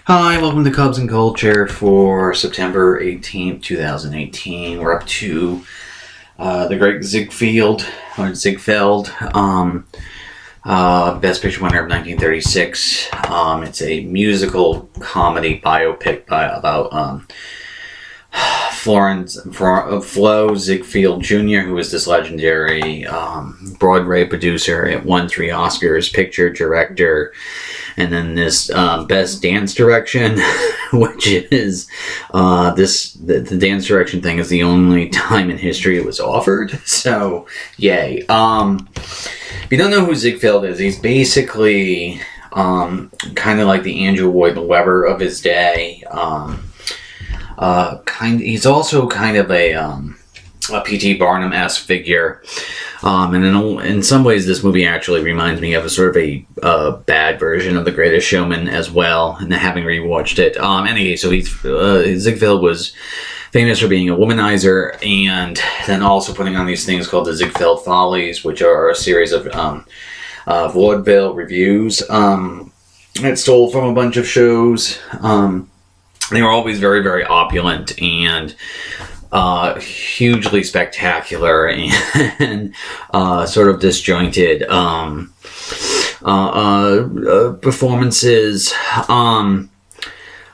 Hi, welcome to Cubs and Culture for September 18th, 2018. We're up to the great Ziegfeld, Best Picture winner of 1936. It's a musical comedy biopic about Flo Ziegfeld Jr., who was this legendary Broadway producer. It won 3 Oscars, picture, director, and then this best dance direction, which is the dance direction thing is the only time in history it was offered. So, yay. If you don't know who Ziegfeld is, he's basically kind of like the Andrew Lloyd Webber of his day. He's also kind of a P.T. Barnum-esque figure. And in some ways, this movie actually reminds me of a sort of a bad version of The Greatest Showman as well, and having rewatched it. Anyway, so Ziegfeld was famous for being a womanizer, and then also putting on these things called the Ziegfeld Follies, which are a series of vaudeville reviews that stole from a bunch of shows. They were always very, very opulent and hugely spectacular and sort of disjointed performances. Where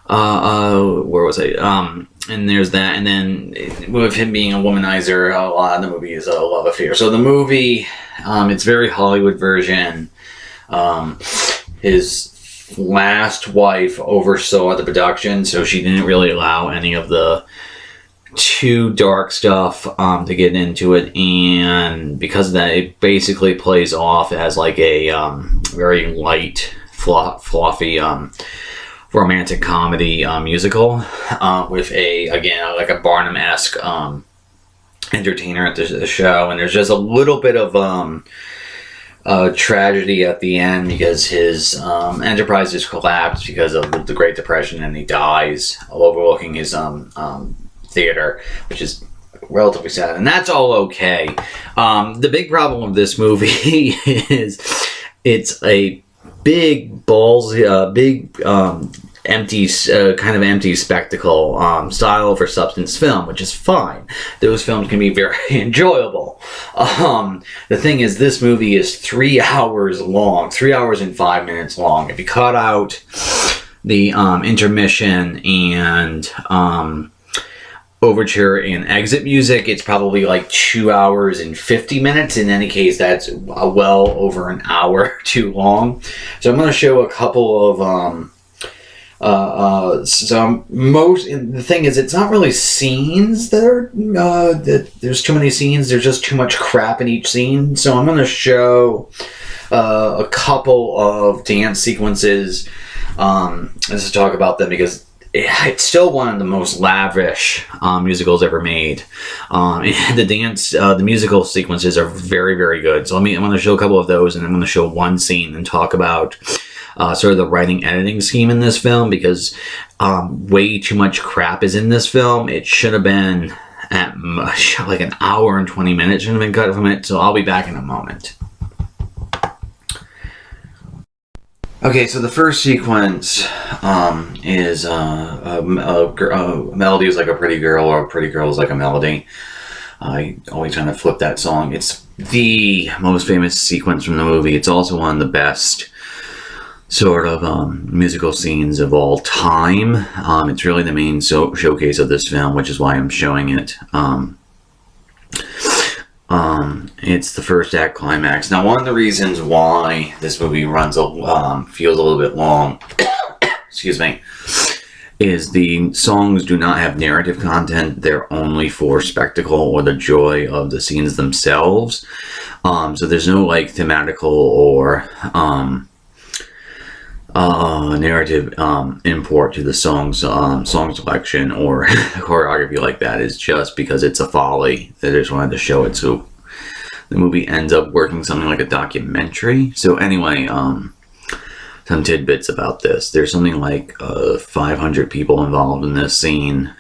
was I? And there's that, and then with him being a womanizer, a lot of the movie is a love affair. So the movie, it's very Hollywood version. His last wife oversaw the production, so she didn't really allow any of the too dark stuff to get into it, and because of that, it basically plays off as like a very light, fluffy romantic comedy musical with like a Barnum-esque entertainer at the show, and there's just a little bit of tragedy at the end because his enterprise has collapsed because of the Great Depression, and he dies overlooking his theater, which is relatively sad, and that's all okay. The big problem with this movie is it's a big ballsy, empty, kind of empty spectacle style for substance film, which is fine. Those films can be very enjoyable. The thing is, this movie is 3 hours long, 3 hours and 5 minutes long. If you cut out the intermission and overture and exit music, it's probably like 2 hours and 50 minutes. In any case, that's well over an hour too long. So I'm going to show a couple of the thing is, it's not really scenes that are that there's too many scenes. There's just too much crap in each scene. So I'm going to show a couple of dance sequences just to talk about them, because it's still one of the most lavish musicals ever made. The musical sequences are very, very good. So I'm going to show a couple of those, and I'm going to show one scene and talk about sort of the writing editing scheme in this film, because way too much crap is in this film. It should have been at like an hour and 20 minutes should have been cut from it. So I'll be back in a moment. Okay, so the first sequence is a melody is like a pretty girl, or a pretty girl is like a melody. I always kind of flip that song. It's the most famous sequence from the movie. It's also one of the best sort of musical scenes of all time. It's really the main showcase of this film, which is why I'm showing it. It's the first act climax. Now, one of the reasons why this movie feels a little bit long, excuse me, is the songs do not have narrative content. They're only for spectacle or the joy of the scenes themselves. So there's no like thematical or narrative import to the song selection or choreography like that. Is just because it's a folly that I just wanted to show it. So the movie ends up working something like a documentary. So anyway, some tidbits about this. There's something like 500 people involved in this scene.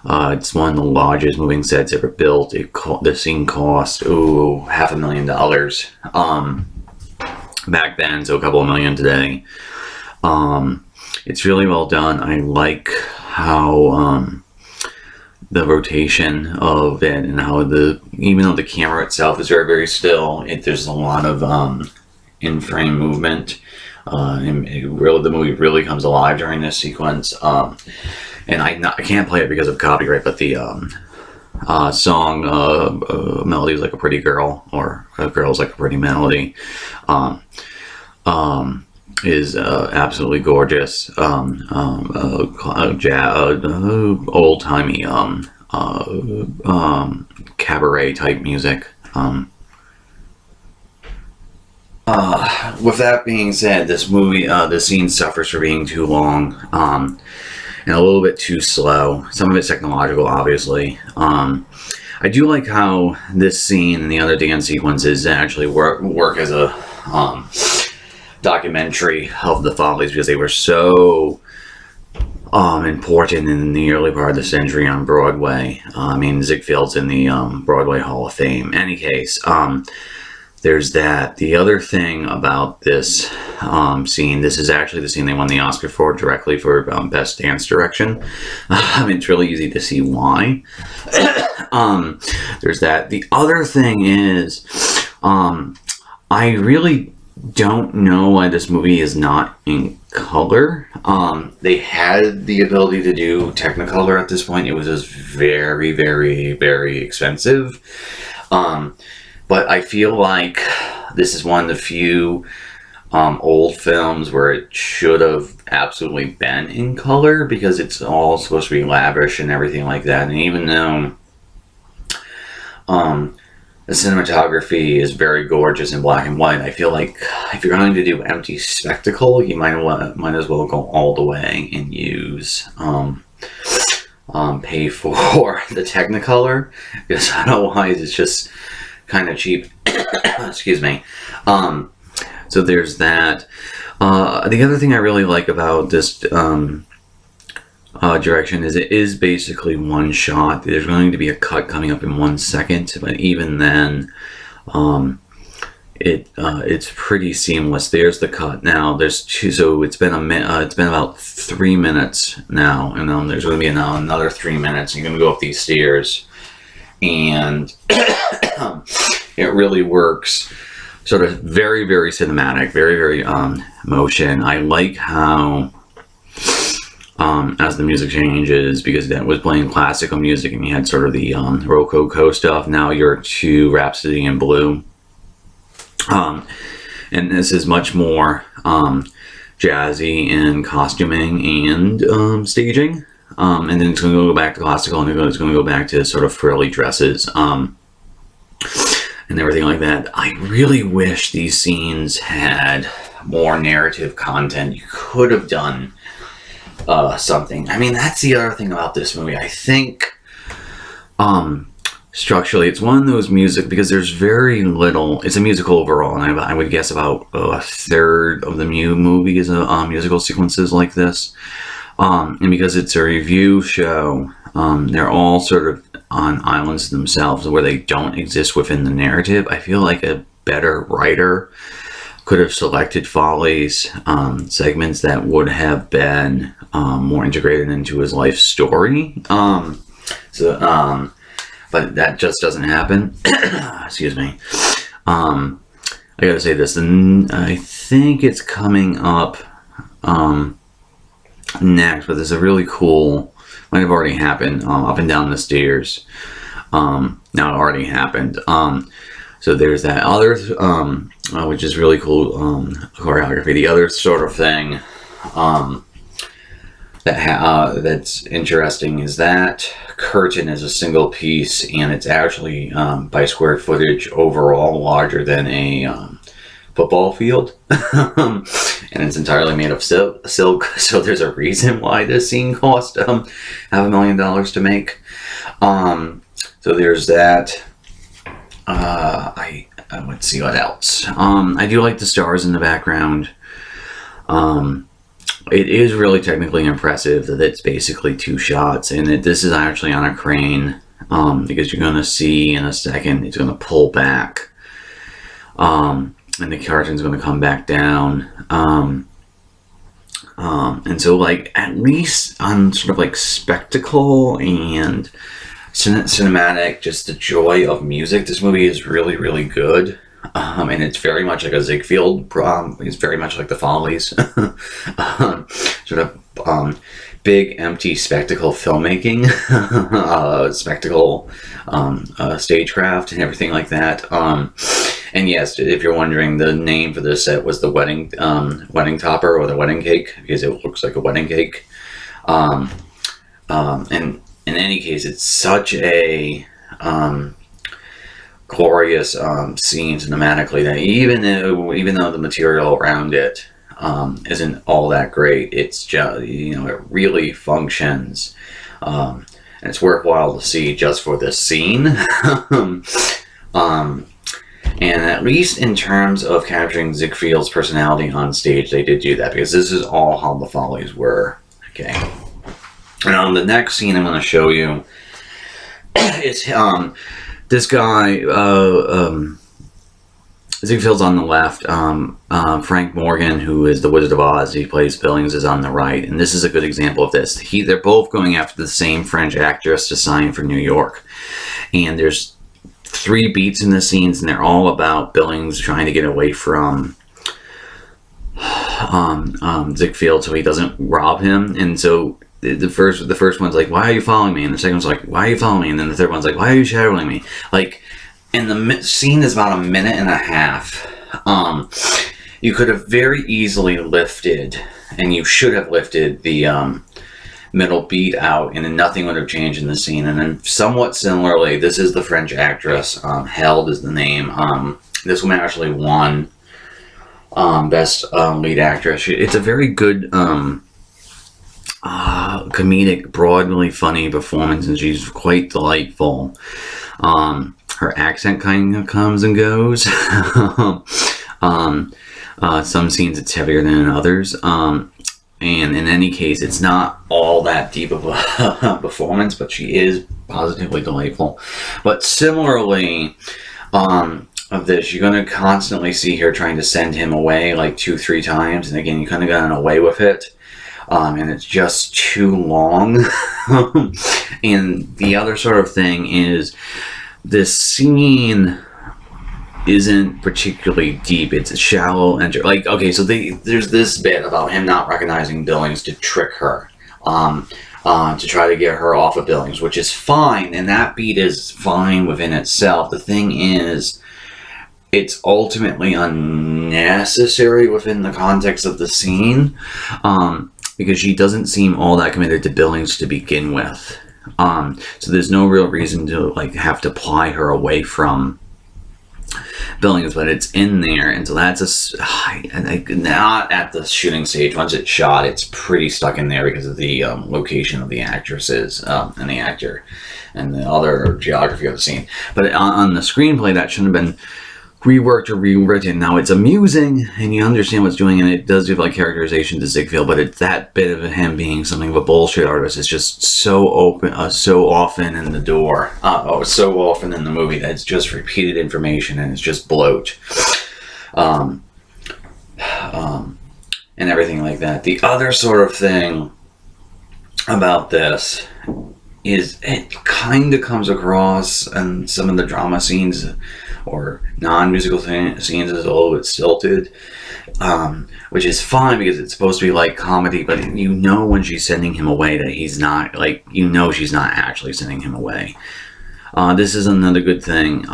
It's one of the largest moving sets ever built. The scene cost $500,000. back then, so a couple of million today. It's really well done. I like how the rotation of it, and how even though the camera itself is very, very still, there's a lot of in-frame movement. And the movie really comes alive during this sequence. And I can't play it because of copyright, but the song "Melody is Like a Pretty Girl," or "A Girl's Like a Pretty Melody," is absolutely gorgeous. Old-timey cabaret type music. With that being said, this movie, this scene suffers for being too long, and a little bit too slow. Some of it's technological, obviously. I do like how this scene and the other dance sequences actually work as a documentary of the Follies, because they were so important in the early part of the century on Broadway. I mean, Ziegfeld's in the Broadway Hall of Fame. Any case, there's that. The other thing about this scene, this is actually the scene they won the Oscar for, directly for Best Dance Direction. I mean, it's really easy to see why. There's that. The other thing is, I really don't know why this movie is not in color. They had the ability to do Technicolor at this point. It was just very, very, very expensive. But I feel like this is one of the few old films where it should have absolutely been in color, because it's all supposed to be lavish and everything like that. And even though the cinematography is very gorgeous in black and white, I feel like if you're going to do empty spectacle, you might as well go all the way and use pay for the Technicolor, because otherwise it's just kind of cheap. Excuse me. So there's that. The other thing I really like about this direction is it is basically one shot. There's going to be a cut coming up in 1 second, but even then, it's pretty seamless. There's the cut. Now there's two, so it's been it's been about 3 minutes now, and then there's going to be another 3 minutes. You're going to go up these stairs, and it really works. Sort of very, very cinematic, very, very motion. I like how as the music changes, because that was playing classical music and you had sort of the Rococo stuff. Now you're to Rhapsody in Blue. And this is much more jazzy in costuming and staging. And then it's going to go back to classical, and it's going to go back to sort of frilly dresses and everything like that. I really wish these scenes had more narrative content. You could have done something. I mean, that's the other thing about this movie. I think structurally it's one of those because there's very little. It's a musical overall, and I would guess about a third of the movie is musical sequences like this. And because it's a review show, they're all sort of on islands themselves where they don't exist within the narrative. I feel like a better writer could have selected Follies segments that would have been more integrated into his life story. But that just doesn't happen. Excuse me. I gotta say this. I think it's coming up next, but there's a really cool, might have already happened, Up and Down the Stairs. Now it already happened. So there's that other, which is really cool choreography. The other sort of thing that's interesting is that curtain is a single piece, and it's actually by square footage overall larger than a football field. And it's entirely made of silk, so there's a reason why this scene cost $500,000 to make. So there's that. Let's see what else. I do like the stars in the background. It is really technically impressive that it's basically 2 shots, and this is actually on a crane, because you're going to see in a second it's going to pull back. and the curtain's going to come back down. And so, like, at least on sort of like spectacle and cinematic, just the joy of music, this movie is really, really good. And it's very much like a Ziegfeld. It's very much like The Follies. Sort of big, empty spectacle filmmaking, spectacle stagecraft, and everything like that. And yes, if you're wondering, the name for this set was the wedding topper, or the wedding cake, because it looks like a wedding cake. And in any case, it's such a glorious scene cinematically that even though the material around it isn't all that great, it's just, it really functions, and it's worthwhile to see just for this scene. And at least in terms of capturing Ziegfeld's personality on stage, they did do that, because this is all how the Follies were. Okay. And the next scene I'm going to show you is this guy, Ziegfeld's on the left. Frank Morgan, who is the Wizard of Oz, he plays Billings, is on the right. And this is a good example of this. They're both going after the same French actress to sign for New York. And there's 3 beats in the scenes, and they're all about Billings trying to get away from Ziegfeld so he doesn't rob him. And so the first one's like, why are you following me? And the second one's like, why are you following me? And then the third one's like, why are you shadowing me? Like, and the scene is about a minute and a half. You could have very easily lifted, and you should have lifted the middle beat out, and then nothing would have changed in the scene. And then somewhat similarly, this is the French actress, Held is the name. This woman actually won Best Lead Actress. It's a very good comedic, broadly funny performance, and she's quite delightful. Her accent kind of comes and goes. Some scenes it's heavier than in others. And in any case, it's not all that deep of a performance, but she is positively delightful. But similarly, of this, you're going to constantly see her trying to send him away like 2-3 times. And again, you kind of gotten away with it. And it's just too long. And the other sort of thing is, this scene isn't particularly deep. It's a shallow enter. Like, okay, so there's this bit about him not recognizing Billings to trick her, to try to get her off of Billings, which is fine, and that beat is fine within itself. The thing is, it's ultimately unnecessary within the context of the scene, because she doesn't seem all that committed to Billings to begin with. So there's no real reason to like have to ply her away from Billings, but it's in there, and so that's not at the shooting stage. Once it's shot, it's pretty stuck in there because of the location of the actresses and the actor and the other geography of the scene. But on the screenplay, that shouldn't have been reworked or rewritten. Now it's amusing, and you understand what's doing, and it does give like characterization to Ziegfeld, but it's that bit of him being something of a bullshit artist is just so open, so often in the door, so often in the movie that it's just repeated information and it's just bloat, and everything like that. The other sort of thing about this is it kind of comes across in some of the drama scenes or non-musical scenes as a little bit stilted, which is fine because it's supposed to be like comedy, but you know when she's sending him away that he's not, like, you know she's not actually sending him away. This is another good thing,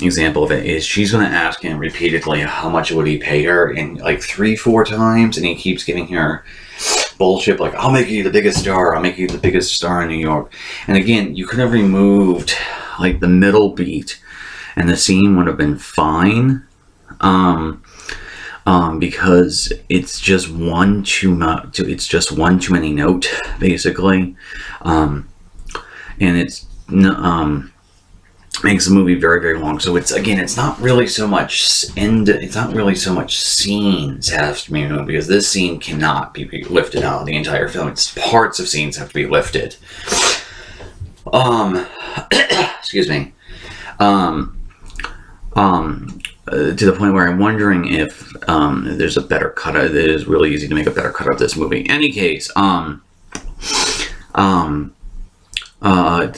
example of it, is she's going to ask him repeatedly how much would he pay her, and like 3-4 times, and he keeps giving her bullshit like, I'll make you the biggest star, I'll make you the biggest star in New York. And again, you could have removed like the middle beat and the scene would have been fine, because it's just one too much. It's just one too many note, basically, and it's makes the movie very, very long. So it's, again, it's not really so much it's not really so much scenes have to be removed, because this scene cannot be lifted out of the entire film. It's parts of scenes have to be lifted. Excuse me. to the point where I'm wondering if there's a better cut. It is really easy to make a better cut of this movie. In any case,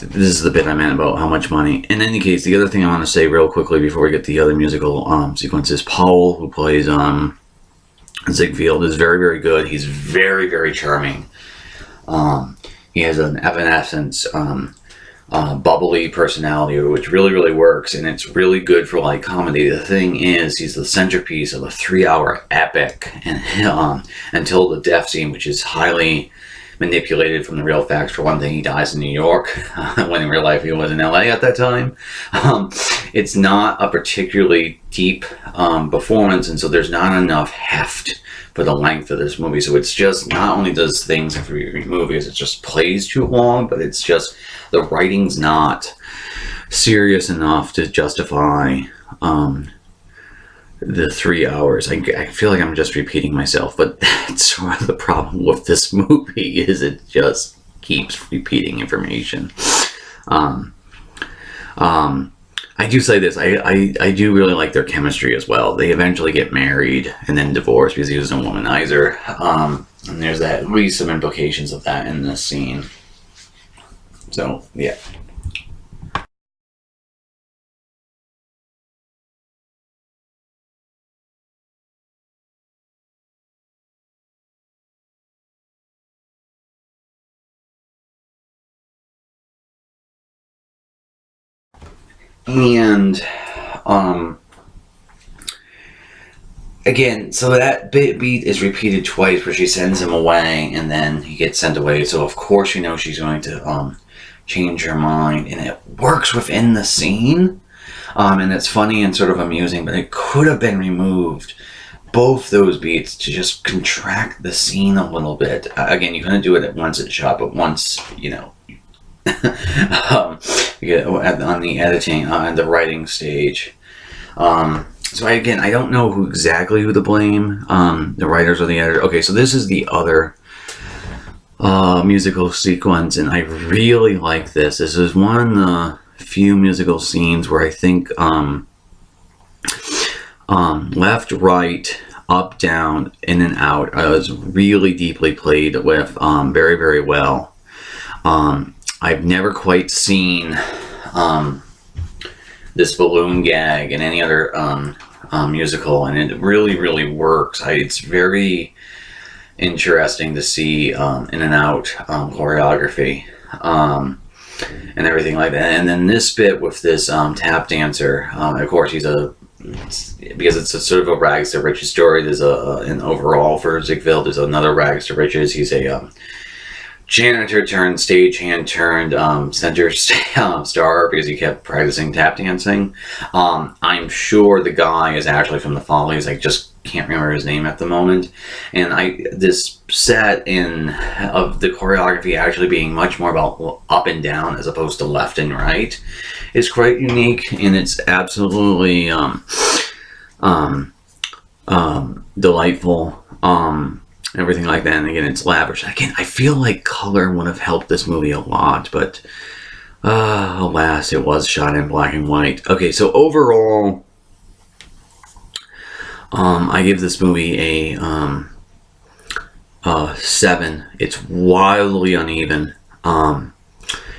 this is the bit I meant about how much money. In any case, the other thing I want to say real quickly before we get to the other musical sequences, Paul, who plays Ziegfeld, is very, very good. He's very, very charming. He has an evanescence, bubbly personality, which really, really works, and it's really good for like comedy. The thing is, he's the centerpiece of a 3-hour epic, and until the death scene, which is highly manipulated from the real facts. For one thing, he dies in New York when in real life he was in LA at that time. It's not a particularly deep performance, and so there's not enough heft for the length of this movie. So it's just, not only does things have to be removed because it just plays too long, but it's just the writing's not serious enough to justify the 3 hours. I feel like I'm just repeating myself, but that's sort of the problem with this movie, is it just keeps repeating information. I do say this, I do really like their chemistry as well. They eventually get married and then divorce because he was a womanizer. And there's at least some implications of that in this scene. So, yeah. And again, so that beat is repeated twice, where she sends him away and then he gets sent away. So of course you know she's going to change her mind, and it works within the scene. And it's funny and sort of amusing, but it could have been removed, both those beats, to just contract the scene a little bit. Again, you couldn't do it at once it's shot, but once, you know, on the editing, the writing stage. So I don't know who to blame, the writers or the editor. Okay, so this is the other musical sequence, and I really like this. This is one of the few musical scenes where I think left, right, up, down, in and out was really deeply played with, very, very well. I've never quite seen this balloon gag in any other musical, and it really, really works. It's very interesting to see in and out choreography and everything like that. And then this bit with this tap dancer, of course because it's a sort of a rags to riches story. There's an overall for Ziegfeld. There's another rags to riches. He's a janitor turned stagehand turned center star because he kept practicing tap dancing. I'm sure the guy is actually from the Follies. I just can't remember his name at the moment. And this set of the choreography actually being much more about up and down as opposed to left and right is quite unique, and it's absolutely delightful. Everything like that, and again, it's lavish. Again, I feel like color would have helped this movie a lot, but alas, it was shot in black and white. Okay, so overall, I give this movie a 7. It's wildly uneven.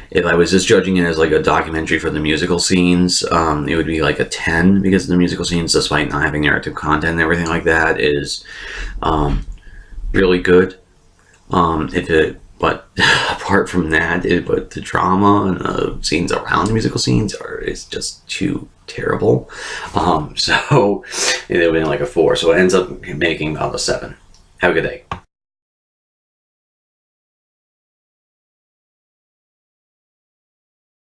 If I was just judging it as like a documentary for the musical scenes, it would be like a 10, because the musical scenes, despite not having narrative content and everything like that, is really good. But apart from that, but the drama and the scenes around the musical scenes is just too terrible. So it would be like a 4. So it ends up making about a 7. Have a good day.